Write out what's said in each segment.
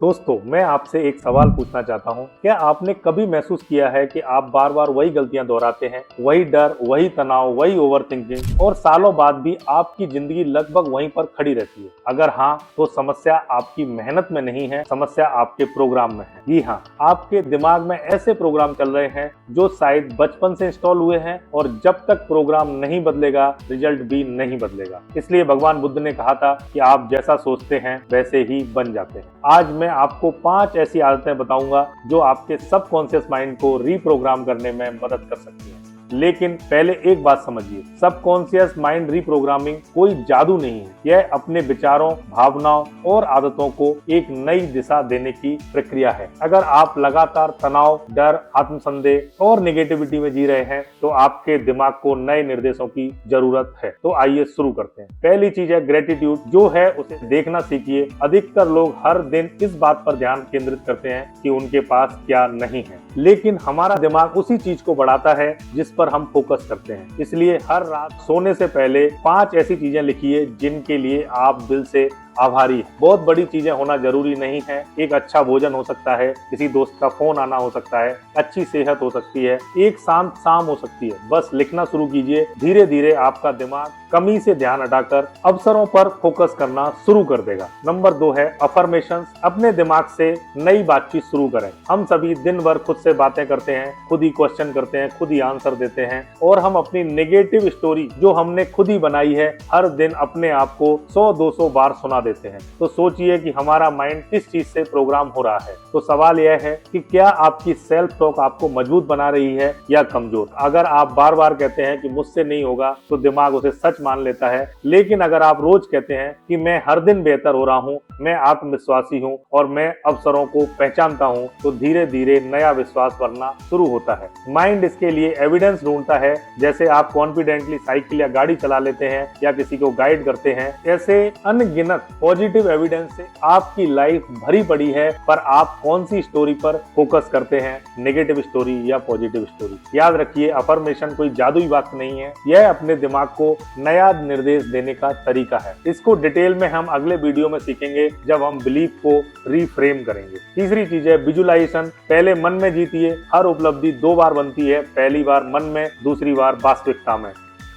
दोस्तों, मैं आपसे एक सवाल पूछना चाहता हूँ। क्या आपने कभी महसूस किया है कि आप बार बार वही गलतियां दोहराते हैं, वही डर, वही तनाव, वही ओवरथिंकिंग, और सालों बाद भी आपकी जिंदगी लगभग वहीं पर खड़ी रहती है? अगर हाँ, तो समस्या आपकी मेहनत में नहीं है, समस्या आपके प्रोग्राम में है। जी हाँ, आपके दिमाग में ऐसे प्रोग्राम चल रहे हैं जो शायद बचपन से इंस्टॉल हुए हैं, और जब तक प्रोग्राम नहीं बदलेगा, रिजल्ट भी नहीं बदलेगा। इसलिए भगवान बुद्ध ने कहा था कि आप जैसा सोचते हैं वैसे ही बन जाते हैं। आज मैं आपको 5 ऐसी आदतें बताऊंगा जो आपके सबकॉन्शियस माइंड को रीप्रोग्राम करने में मदद कर सकती हैं। लेकिन पहले एक बात समझिए, सबकॉन्शियस माइंड रीप्रोग्रामिंग कोई जादू नहीं है। यह अपने विचारों, भावनाओं और आदतों को एक नई दिशा देने की प्रक्रिया है। अगर आप लगातार तनाव, डर, आत्मसंदेह और नेगेटिविटी में जी रहे हैं, तो आपके दिमाग को नए निर्देशों की जरूरत है। तो आइए शुरू करते हैं। पहली चीज है ग्रेटिट्यूड, जो है उसे देखना सीखिए। अधिकतर लोग हर दिन इस बात पर ध्यान केंद्रित करते हैं कि उनके पास क्या नहीं है, लेकिन हमारा दिमाग उसी चीज को बढ़ाता है जिस पर हम फोकस करते हैं। इसलिए हर रात सोने से पहले 5 ऐसी चीजें लिखिए जिनके लिए आप दिल से आभारी है। बहुत बड़ी चीजें होना जरूरी नहीं है। एक अच्छा भोजन हो सकता है, किसी दोस्त का फोन आना हो सकता है, अच्छी सेहत हो सकती है, एक शांत शाम हो सकती है। बस लिखना शुरू कीजिए। धीरे धीरे आपका दिमाग कमी से ध्यान हटाकर अवसरों पर फोकस करना शुरू कर देगा। नंबर 2 है अफर्मेशंस। अपने दिमाग से नई बातचीत शुरू करें। हम सभी दिन भर खुद से बातें करते हैं, खुद ही क्वेश्चन करते हैं, खुद ही आंसर देते हैं, और हम अपनी नेगेटिव स्टोरी जो हमने खुद ही बनाई है, हर दिन अपने आप को 100-200 बार सुना देते हैं। तो सोचिए कि हमारा माइंड किस चीज से प्रोग्राम हो रहा है। तो सवाल यह है कि क्या आपकी सेल्फ टॉक आपको मजबूत बना रही है या कमजोर? अगर आप बार बार कहते हैं कि मुझसे नहीं होगा, तो दिमाग उसे सच मान लेता है। लेकिन अगर आप रोज कहते हैं कि मैं हर दिन बेहतर हो रहा हूँ, मैं आत्मविश्वासी हूँ और मैं अवसरों को पहचानता हूँ, तो धीरे धीरे नया विश्वास बनना शुरू होता है। माइंड इसके लिए एविडेंस ढूंढता है। जैसे आप कॉन्फिडेंटली साइकिल या गाड़ी चला लेते हैं या किसी को गाइड करते हैं, ऐसे अनगिनत पॉजिटिव एविडेंस से आपकी लाइफ भरी पड़ी है। पर आप कौन सी स्टोरी पर फोकस करते हैं, नेगेटिव स्टोरी या पॉजिटिव स्टोरी? याद रखिए, अफर्मेशन कोई जादुई वाक्य नहीं है, यह अपने दिमाग को नया निर्देश देने का तरीका है। इसको डिटेल में हम अगले वीडियो में सीखेंगे, जब हम बिलीफ को रीफ्रेम करेंगे। तीसरी चीज है विजुअलाइजेशन। पहले मन में जीतिए। हर उपलब्धि 2 बार बनती है, पहली बार मन में, दूसरी बार वास्तविकता में।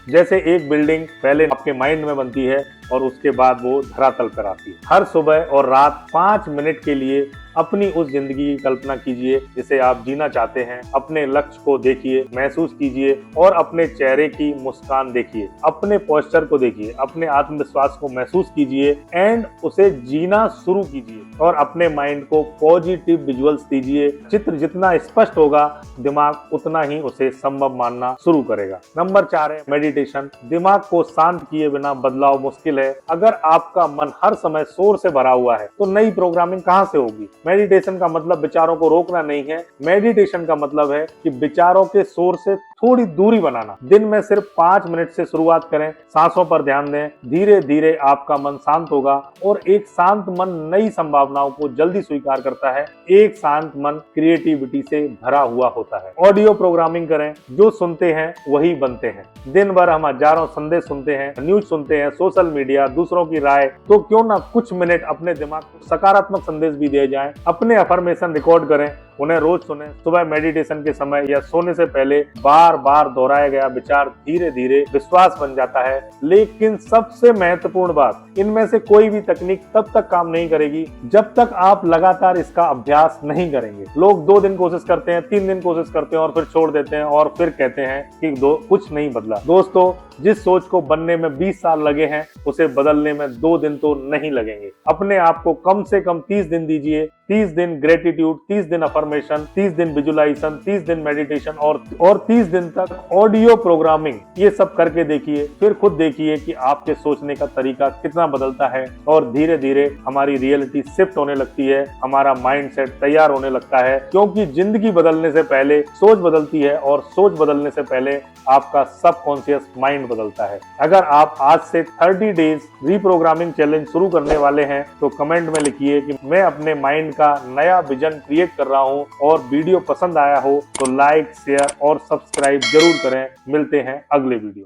जैसे एक बिल्डिंग पहले आपके माइंड में बनती है और उसके बाद वो धरातल पर आती है। हर सुबह और रात 5 मिनट के लिए अपनी उस जिंदगी की कल्पना कीजिए जिसे आप जीना चाहते हैं। अपने लक्ष्य को देखिए, महसूस कीजिए और अपने चेहरे की मुस्कान देखिए। अपने पोस्चर को देखिए, अपने आत्मविश्वास को महसूस कीजिए एंड उसे जीना शुरू कीजिए। और अपने माइंड को पॉजिटिव विजुअल्स दीजिए। चित्र जितना स्पष्ट होगा, दिमाग उतना ही उसे संभव मानना शुरू करेगा। नंबर 4 है मेडिटेशन। दिमाग को शांत किए बिना बदलाव मुश्किल है। अगर आपका मन हर समय शोर से भरा हुआ है, तो नई प्रोग्रामिंग कहां से होगी? मेडिटेशन का मतलब विचारों को रोकना नहीं है। मेडिटेशन का मतलब है कि विचारों के शोर से थोड़ी दूरी बनाना। दिन में सिर्फ 5 मिनट से शुरुआत करें। सांसों पर ध्यान दें। धीरे धीरे आपका मन शांत होगा, और एक शांत मन नई संभावनाओं को जल्दी स्वीकार करता है। एक शांत मन क्रिएटिविटी से भरा हुआ होता है। ऑडियो प्रोग्रामिंग करें। जो सुनते हैं वही बनते हैं। दिन भर हम हजारों संदेश सुनते हैं, न्यूज सुनते हैं, सोशल मीडिया, दूसरों की राय। तो क्यों ना कुछ मिनट अपने दिमाग को सकारात्मक संदेश भी दिए जाएं। अपने अफर्मेशन रिकॉर्ड करें, उन्हें रोज सुने। सुबह मेडिटेशन के समय या सोने से पहले बार बार दोहराया गया विचार धीरे धीरे विश्वास बन जाता है। लेकिन सबसे महत्वपूर्ण बात, इनमें से कोई भी तकनीक तब तक काम नहीं करेगी जब तक आप लगातार इसका अभ्यास नहीं करेंगे। लोग 2 दिन कोशिश करते हैं, 3 दिन कोशिश करते हैं और फिर छोड़ देते हैं, और फिर कहते हैं कि कुछ नहीं बदला। दोस्तों, जिस सोच को बनने में 20 साल लगे हैं, उसे बदलने में 2 दिन तो नहीं लगेंगे। अपने आप को कम से कम 30 दिन दीजिए। 30 दिन ग्रेटिट्यूड, 30 दिन अफर्मेशन, 30 दिन विजुअलाइजेशन, 30 दिन मेडिटेशन और 30 दिन तक ऑडियो प्रोग्रामिंग। ये सब करके देखिए, फिर खुद देखिए कि आपके सोचने का तरीका कितना बदलता है। और धीरे धीरे हमारी रियलिटी शिफ्ट होने लगती है, हमारा माइंडसेट तैयार होने लगता है। क्योंकि जिंदगी बदलने से पहले सोच बदलती है, और सोच बदलने से पहले आपका सबकॉन्शियस माइंड बदलता है। अगर आप आज से 30 डेज रीप्रोग्रामिंग चैलेंज शुरू करने वाले हैं, तो कमेंट में लिखिए कि मैं अपने माइंड का नया विजन क्रिएट कर रहा हूं। और वीडियो पसंद आया हो तो लाइक, शेयर और सब्सक्राइब जरूर करें। मिलते हैं अगले वीडियो।